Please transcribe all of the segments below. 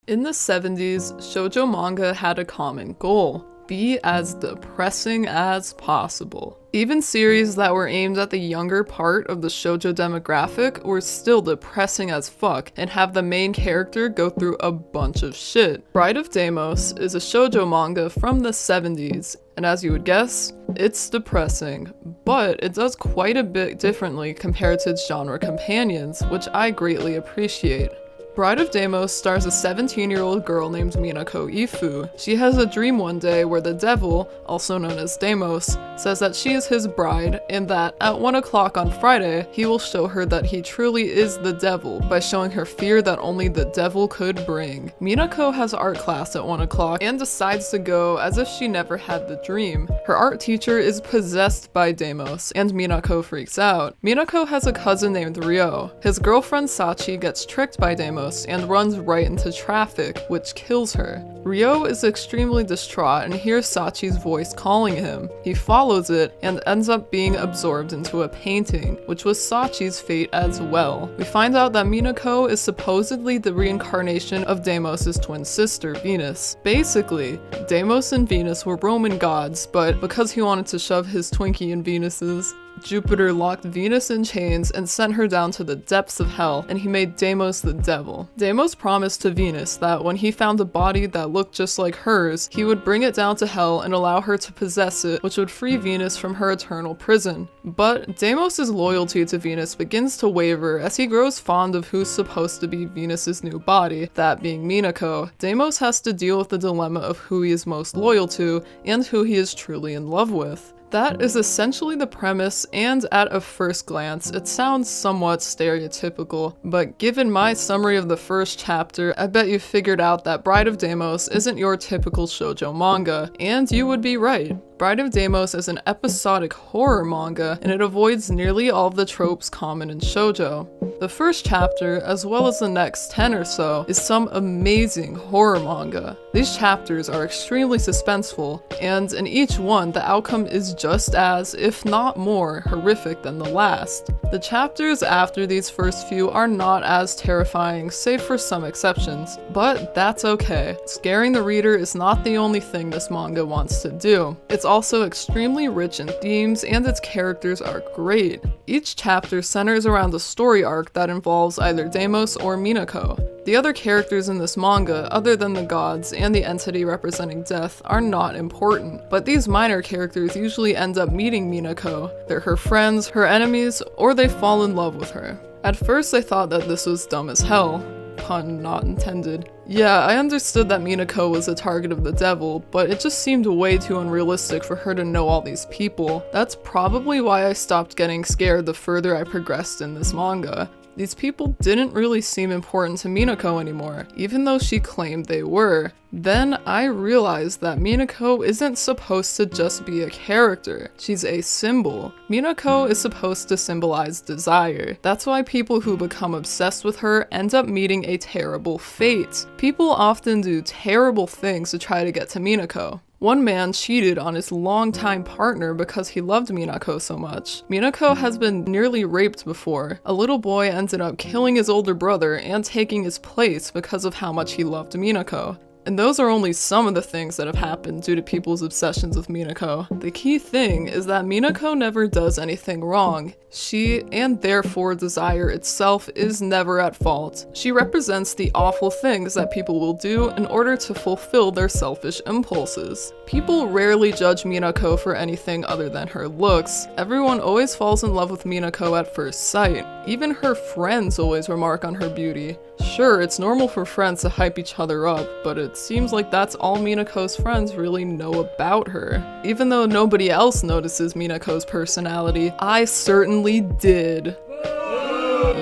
In the 70s, shoujo manga had a common goal: be as depressing as possible. Even series that were aimed at the younger part of the shoujo demographic were still depressing as fuck and have the main character go through a bunch of shit. Bride of Deimos is a shoujo manga from the 70s, and as you would guess, it's depressing, but it does quite a bit differently compared to its genre companions, which I greatly appreciate. Bride of Deimos stars a 17-year-old girl named Minako Ifu. She has a dream one day where the devil, also known as Deimos, says that she is his bride and that at 1 o'clock on Friday, he will show her that he truly is the devil by showing her fear that only the devil could bring. Minako has art class at 1 o'clock and decides to go as if she never had the dream. Her art teacher is possessed by Deimos and Minako freaks out. Minako has a cousin named Ryo. His girlfriend Sachi gets tricked by Deimos and runs right into traffic, which kills her. Ryo is extremely distraught and hears Sachi's voice calling him. He follows it and ends up being absorbed into a painting, which was Sachi's fate as well. We find out that Minako is supposedly the reincarnation of Deimos' twin sister, Venus. Basically, Deimos and Venus were Roman gods, but because he wanted to shove his Twinkie in Venus's, Jupiter locked Venus in chains and sent her down to the depths of hell, and he made Deimos the devil. Deimos promised to Venus that when he found a body that looked just like hers, he would bring it down to hell and allow her to possess it, which would free Venus from her eternal prison. But Deimos' loyalty to Venus begins to waver as he grows fond of who's supposed to be Venus' new body, that being Minako. Deimos has to deal with the dilemma of who he is most loyal to and who he is truly in love with. That is essentially the premise, and at a first glance, it sounds somewhat stereotypical, but given my summary of the first chapter, I bet you figured out that Bride of Deimos isn't your typical shoujo manga, and you would be right. Bride of Deimos is an episodic horror manga, and it avoids nearly all of the tropes common in shoujo. The first chapter, as well as the next 10 or so, is some amazing horror manga. These chapters are extremely suspenseful, and in each one, the outcome is just as, if not more, horrific than the last. The chapters after these first few are not as terrifying, save for some exceptions, but that's okay. Scaring the reader is not the only thing this manga wants to do. It's also extremely rich in themes, and its characters are great. Each chapter centers around a story arc that involves either Deimos or Minako. The other characters in this manga, other than the gods and the entity representing death, are not important, but these minor characters usually end up meeting Minako. They're her friends, her enemies, or they fall in love with her. At first I thought that this was dumb as hell. Pun not intended. Yeah, I understood that Minako was a target of the devil, but it just seemed way too unrealistic for her to know all these people. That's probably why I stopped getting scared the further I progressed in this manga. These people didn't really seem important to Minako anymore, even though she claimed they were. Then I realized that Minako isn't supposed to just be a character, she's a symbol. Minako is supposed to symbolize desire. That's why people who become obsessed with her end up meeting a terrible fate. People often do terrible things to try to get to Minako. One man cheated on his longtime partner because he loved Minako so much. Minako has been nearly raped before. A little boy ended up killing his older brother and taking his place because of how much he loved Minako. And those are only some of the things that have happened due to people's obsessions with Minako. The key thing is that Minako never does anything wrong. She, and therefore desire itself, is never at fault. She represents the awful things that people will do in order to fulfill their selfish impulses. People rarely judge Minako for anything other than her looks. Everyone always falls in love with Minako at first sight. Even her friends always remark on her beauty. Sure, it's normal for friends to hype each other up, but it seems like that's all Minako's friends really know about her. Even though nobody else notices Minako's personality, I certainly did.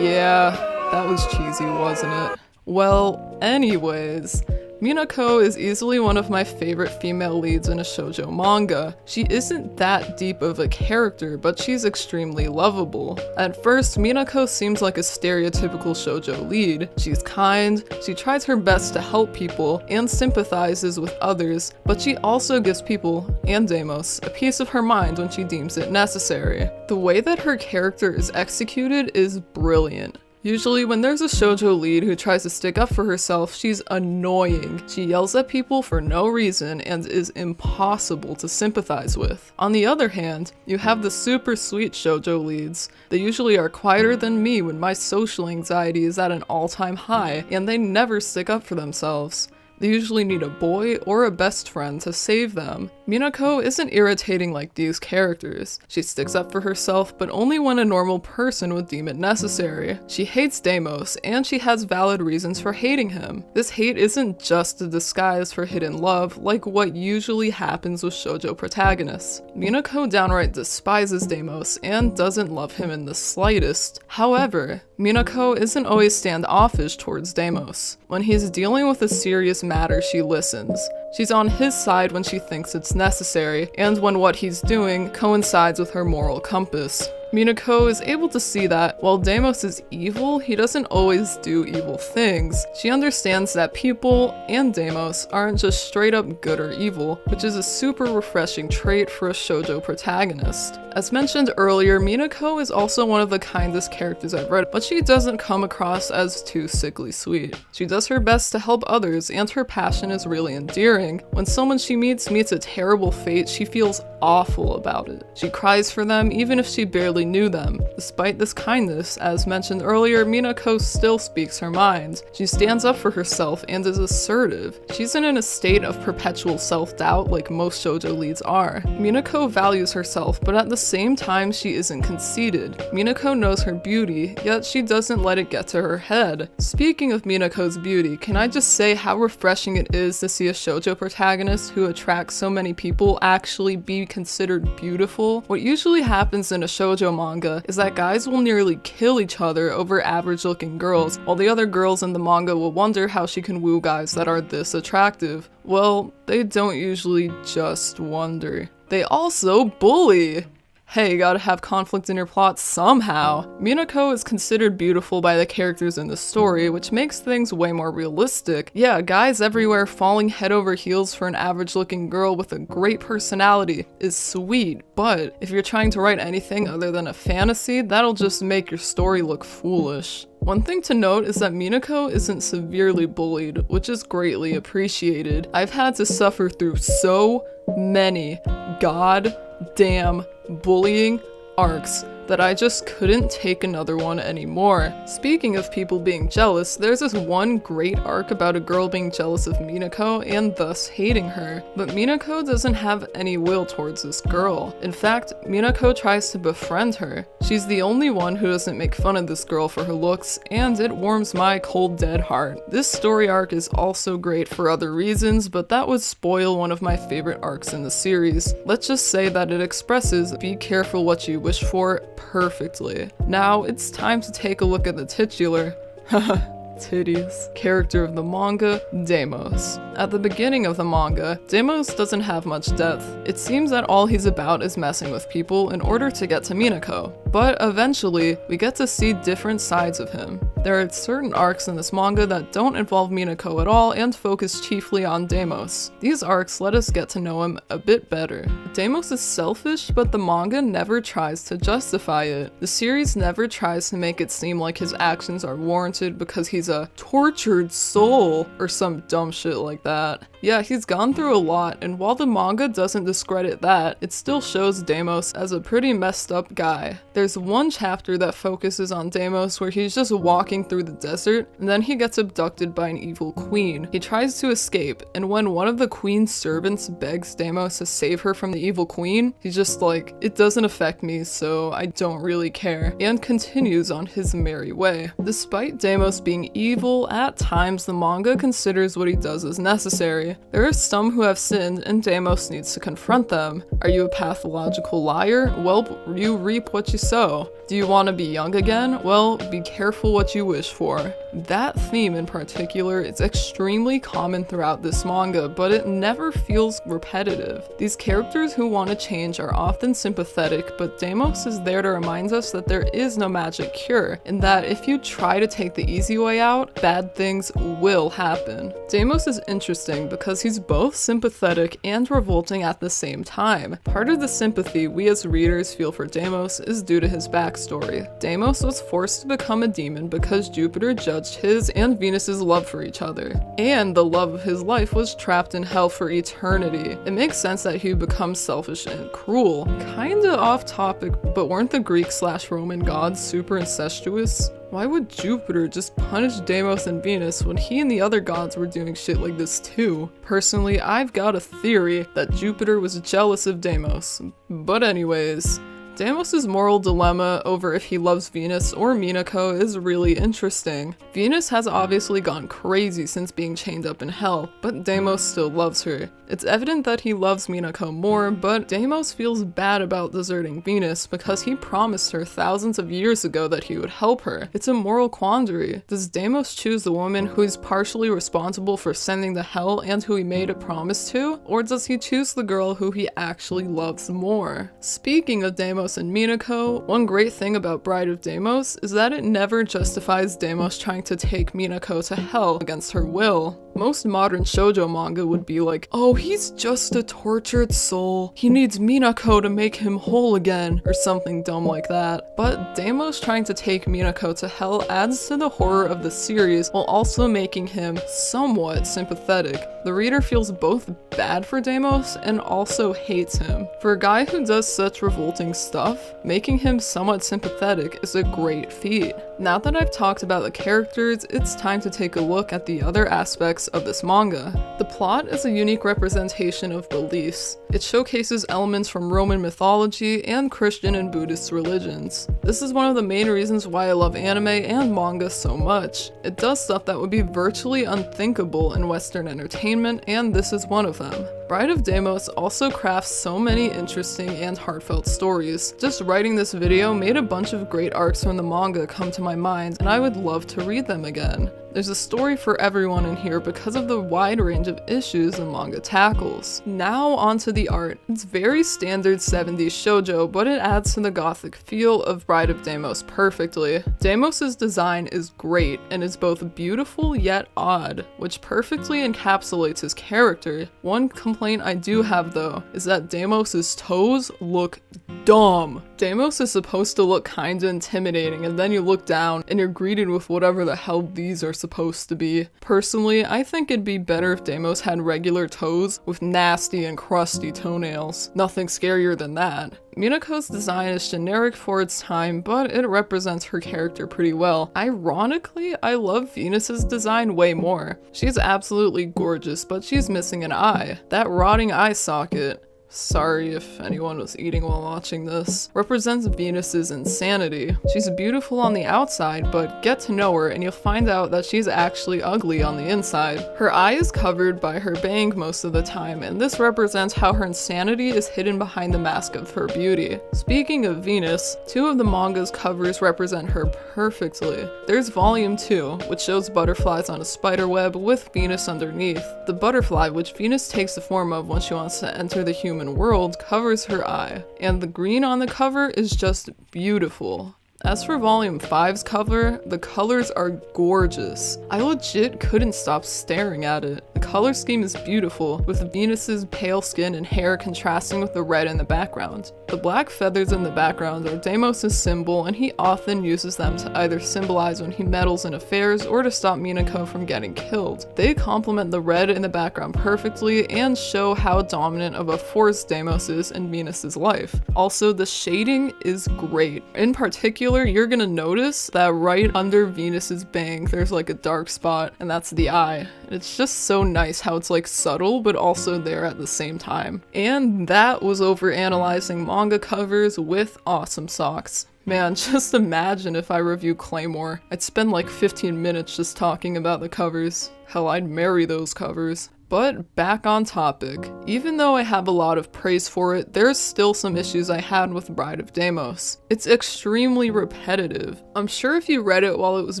Yeah, that was cheesy, wasn't it? Well, anyways, Minako is easily one of my favorite female leads in a shoujo manga. She isn't that deep of a character, but she's extremely lovable. At first, Minako seems like a stereotypical shoujo lead. She's kind, she tries her best to help people, and sympathizes with others, but she also gives people, and Deimos, a piece of her mind when she deems it necessary. The way that her character is executed is brilliant. Usually when there's a shoujo lead who tries to stick up for herself, she's annoying. She yells at people for no reason and is impossible to sympathize with. On the other hand, you have the super sweet shoujo leads. They usually are quieter than me when my social anxiety is at an all-time high, and they never stick up for themselves. They usually need a boy or a best friend to save them. Minako isn't irritating like these characters. She sticks up for herself, but only when a normal person would deem it necessary. She hates Deimos, and she has valid reasons for hating him. This hate isn't just a disguise for hidden love, like what usually happens with shoujo protagonists. Minako downright despises Deimos and doesn't love him in the slightest. However, Minako isn't always standoffish towards Deimos. When he's dealing with a serious matter, she listens. She's on his side when she thinks it's necessary, and when what he's doing coincides with her moral compass. Minako is able to see that while Deimos is evil, he doesn't always do evil things. She understands that people and Deimos aren't just straight up good or evil, which is a super refreshing trait for a shoujo protagonist. As mentioned earlier, Minako is also one of the kindest characters I've read, but she doesn't come across as too sickly sweet. She does her best to help others, and her passion is really endearing. When someone she meets a terrible fate, she feels awful about it. She cries for them even if she barely knew them. Despite this kindness, as mentioned earlier, Minako still speaks her mind. She stands up for herself and is assertive. She isn't in a state of perpetual self-doubt like most shoujo leads are. Minako values herself, but at the same time she isn't conceited. Minako knows her beauty, yet she doesn't let it get to her head. Speaking of Minako's beauty, can I just say how refreshing it is to see a shoujo protagonist who attracts so many people actually be considered beautiful? What usually happens in a shoujo manga is that guys will nearly kill each other over average looking girls, while the other girls in the manga will wonder how she can woo guys that are this attractive. Well, they don't usually just wonder. They also bully! Hey, you gotta have conflict in your plot somehow. Minako is considered beautiful by the characters in the story, which makes things way more realistic. Yeah, guys everywhere falling head over heels for an average looking girl with a great personality is sweet, but if you're trying to write anything other than a fantasy, that'll just make your story look foolish. One thing to note is that Minako isn't severely bullied, which is greatly appreciated. I've had to suffer through so many goddamn bullying arcs that I just couldn't take another one anymore. Speaking of people being jealous, there's this one great arc about a girl being jealous of Minako and thus hating her, but Minako doesn't have any will towards this girl. In fact, Minako tries to befriend her. She's the only one who doesn't make fun of this girl for her looks, and it warms my cold dead heart. This story arc is also great for other reasons, but that would spoil one of my favorite arcs in the series. Let's just say that it expresses be careful what you wish for perfectly. Now it's time to take a look at the titular titties character of the manga, Deimos. At the beginning of the manga, Deimos doesn't have much depth. It seems that all he's about is messing with people in order to get to Minako. But eventually, we get to see different sides of him. There are certain arcs in this manga that don't involve Minako at all and focus chiefly on Deimos. These arcs let us get to know him a bit better. Deimos is selfish, but the manga never tries to justify it. The series never tries to make it seem like his actions are warranted because he's a tortured soul or some dumb shit like that. Yeah, he's gone through a lot, and while the manga doesn't discredit that, it still shows Deimos as a pretty messed up guy. There's one chapter that focuses on Deimos where he's just walking through the desert, and then he gets abducted by an evil queen. He tries to escape, and when one of the queen's servants begs Deimos to save her from the evil queen, he's just like, it doesn't affect me, so I don't really care, and continues on his merry way. Despite Deimos being evil, at times the manga considers what he does as necessary. There are some who have sinned, and Deimos needs to confront them. Are you a pathological liar? Well, you reap what you sow. Do you want to be young again? Well, be careful what you wish for. That theme in particular is extremely common throughout this manga, but it never feels repetitive. These characters who want to change are often sympathetic, but Deimos is there to remind us that there is no magic cure, and that if you try to take the easy way out, bad things will happen. Deimos is interesting because he's both sympathetic and revolting at the same time. Part of the sympathy we as readers feel for Deimos is due to his backstory. Deimos was forced to become a demon because Jupiter judged his and Venus's love for each other, and the love of his life was trapped in hell for eternity. It makes sense that he would become selfish and cruel. Kinda off topic, but weren't the Greek/Roman gods super incestuous? Why would Jupiter just punish Deimos and Venus when he and the other gods were doing shit like this too? Personally, I've got a theory that Jupiter was jealous of Deimos. But anyways, Deimos' moral dilemma over if he loves Venus or Minako is really interesting. Venus has obviously gone crazy since being chained up in hell, but Deimos still loves her. It's evident that he loves Minako more, but Deimos feels bad about deserting Venus because he promised her thousands of years ago that he would help her. It's a moral quandary. Does Deimos choose the woman who is partially responsible for sending to hell and who he made a promise to? Or does he choose the girl who he actually loves more? Speaking of Deimos and Minako, one great thing about Bride of Deimos is that it never justifies Deimos trying to take Minako to hell against her will. Most modern shoujo manga would be like, oh, he's just a tortured soul. He needs Minako to make him whole again, or something dumb like that. But Deimos trying to take Minako to hell adds to the horror of the series while also making him somewhat sympathetic. The reader feels both bad for Deimos and also hates him. For a guy who does such revolting stuff, making him somewhat sympathetic is a great feat. Now that I've talked about the characters, it's time to take a look at the other aspects of this manga. The plot is a unique representation of beliefs. It showcases elements from Roman mythology and Christian and Buddhist religions. This is one of the main reasons why I love anime and manga so much. It does stuff that would be virtually unthinkable in Western entertainment, and this is one of them. Bride of Deimos also crafts so many interesting and heartfelt stories. Just writing this video made a bunch of great arcs from the manga come to my mind, and I would love to read them again. There's a story for everyone in here because of the wide range of issues the manga tackles. Now onto the art. It's very standard 70s shoujo, but it adds to the gothic feel of Bride of Deimos perfectly. Deimos' design is great and is both beautiful yet odd, which perfectly encapsulates his character. One complaint I do have though is that Deimos' toes look dumb. Deimos is supposed to look kinda intimidating, and then you look down and you're greeted with whatever the hell these are supposed to be. Personally, I think it'd be better if Deimos had regular toes with nasty and crusty toenails. Nothing scarier than that. Minako's design is generic for its time, but it represents her character pretty well. Ironically, I love Venus's design way more. She's absolutely gorgeous, but she's missing an eye. That rotting eye socket, sorry if anyone was eating while watching this, represents Venus's insanity. She's beautiful on the outside, but get to know her and you'll find out that she's actually ugly on the inside. Her eye is covered by her bang most of the time, and this represents how her insanity is hidden behind the mask of her beauty. Speaking of Venus, two of the manga's covers represent her perfectly. There's volume 2, which shows butterflies on a spider web with Venus underneath. The butterfly, which Venus takes the form of when she wants to enter the human world, covers her eye, and the green on the cover is just beautiful. As for volume 5's cover, the colors are gorgeous. I legit couldn't stop staring at it. The color scheme is beautiful, with Venus's pale skin and hair contrasting with the red in the background. The black feathers in the background are Deimos' symbol, and he often uses them to either symbolize when he meddles in affairs or to stop Minako from getting killed. They complement the red in the background perfectly and show how dominant of a force Deimos is in Venus's life. Also, the shading is great. In particular, you're gonna notice that right under Venus's bang there's like a dark spot, and that's the eye. It's just so nice how it's like subtle but also there at the same time. And that was over analyzing manga covers with AwesomeSoxz. Man, just imagine if I review Claymore. I'd spend like 15 minutes just talking about the covers. Hell, I'd marry those covers. But back on topic. Even though I have a lot of praise for it, there's still some issues I had with Bride of Deimos. It's extremely repetitive. I'm sure if you read it while it was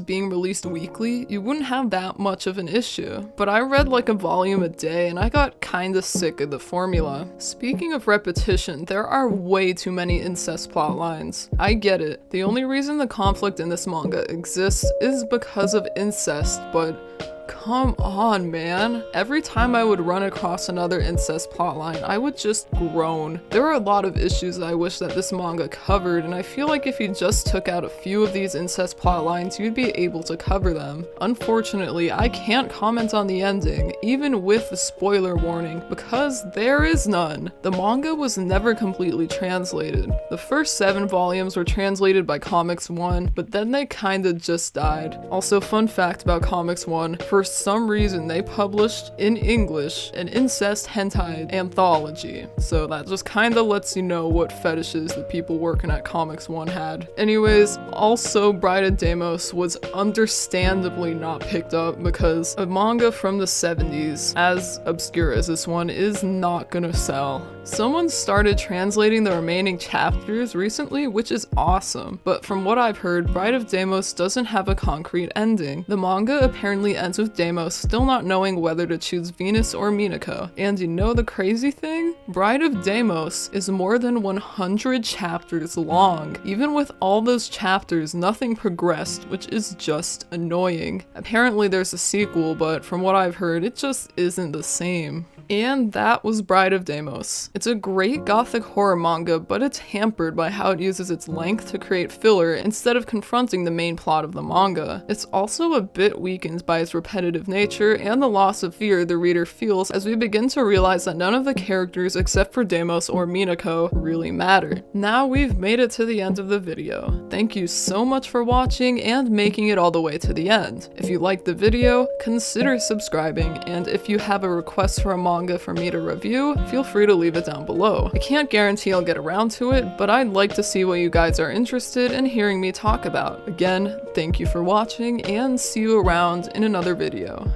being released weekly, you wouldn't have that much of an issue. But I read like a volume a day and I got kinda sick of the formula. Speaking of repetition, there are way too many incest plot lines. I get it. The only reason the conflict in this manga exists is because of incest, but come on, man. Every time I would run across another incest plotline, I would just groan. There are a lot of issues I wish that this manga covered, and I feel like if you just took out a few of these incest plotlines, you'd be able to cover them. Unfortunately, I can't comment on the ending, even with the spoiler warning, because there is none. The manga was never completely translated. The first 7 volumes were translated by Comics 1, but then they kinda just died. Also, fun fact about Comics 1, for some reason they published in English an incest hentai anthology, so that just kinda lets you know what fetishes the people working at Comics 1 had. Anyways, also Bride of Deimos was understandably not picked up because a manga from the 70s, as obscure as this one, is not gonna sell. Someone started translating the remaining chapters recently, which is awesome, but from what I've heard, Bride of Deimos doesn't have a concrete ending. The manga apparently ends with Deimos still not knowing whether to choose Venus or Minako. And you know the crazy thing? Bride of Deimos is more than 100 chapters long. Even with all those chapters, nothing progressed, which is just annoying. Apparently there's a sequel, but from what I've heard, it just isn't the same. And that was Bride of Deimos. It's a great gothic horror manga, but it's hampered by how it uses its length to create filler instead of confronting the main plot of the manga. It's also a bit weakened by its repetitive nature and the loss of fear the reader feels as we begin to realize that none of the characters except for Deimos or Minako really matter. Now we've made it to the end of the video. Thank you so much for watching and making it all the way to the end. If you liked the video, consider subscribing, and if you have a request for a manga for me to review, feel free to leave it down below. I can't guarantee I'll get around to it, but I'd like to see what you guys are interested in hearing me talk about. Again, thank you for watching, and see you around in another video.